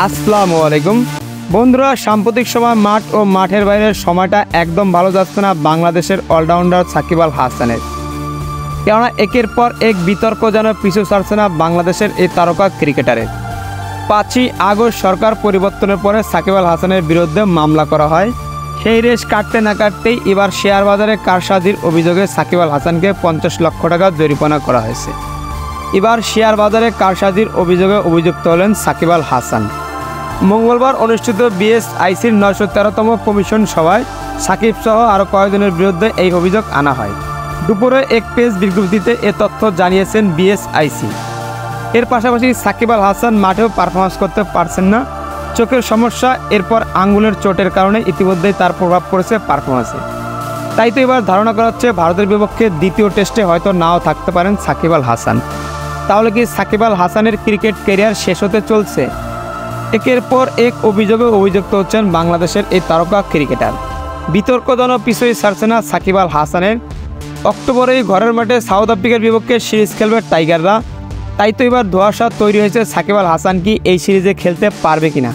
আসসালামু আলাইকুম বন্ধুরা, সাম্প্রতিক সময় মাঠ ও মাঠের বাইরের সময়টা একদম ভালো যাচ্ছে না বাংলাদেশের অলরাউন্ডার সাকিব আল হাসানের। কেননা একের পর এক বিতর্ক যেন পিছু ছাড়ছে না বাংলাদেশের এই তারকা ক্রিকেটারের। 5ই আগস্ট সরকার পরিবর্তনের পরে সাকিব আল হাসানের বিরুদ্ধে মামলা করা হয়। সেই রেশ কাটতে না কাটতেই এবার শেয়ার বাজারে কারসাজির অভিযোগে সাকিব আল হাসানকে 50 লক্ষ টাকা জরিমানা করা হয়েছে। এবার শেয়ার বাজারে কারসাজির অভিযোগে অভিযুক্ত হলেন সাকিব আল হাসান। মঙ্গলবার অনুষ্ঠিত বিএসআইসির 913তম কমিশন সভায় সাকিব সহ আরও কয়েকজনের বিরুদ্ধে এই অভিযোগ আনা হয়। দুপুরে এক পেজ বিজ্ঞপ্তিতে এ তথ্য জানিয়েছেন বিএসআইসি। এর পাশাপাশি সাকিব আল হাসান মাঠেও পারফরমেন্স করতে পারছেন না। চোখের সমস্যা, এরপর আঙ্গুলের চোটের কারণে ইতিমধ্যেই তার প্রভাব পড়েছে পারফরমেন্সে। তাই তো এবার ধারণা করা হচ্ছে ভারতের বিপক্ষে দ্বিতীয় টেস্টে হয়তো নাও থাকতে পারেন সাকিব আল হাসান। তাহলে কি সাকিব আল হাসানের ক্রিকেট ক্যারিয়ার শেষ হতে চলছে? একের পর এক অভিযোগে অভিযুক্ত হচ্ছেন বাংলাদেশের এই তারকা ক্রিকেটার। বিতর্ক যেন পিছুই ছাড়ছে না সাকিব আল হাসানের। অক্টোবরেই ঘরের মাঠে সাউথ আফ্রিকার বিপক্ষে সিরিজ খেলবে টাইগাররা। তাই তো এবার ধোঁয়াশা তৈরি হয়েছে সাকিব আল হাসান কি এই সিরিজে খেলতে পারবে কিনা।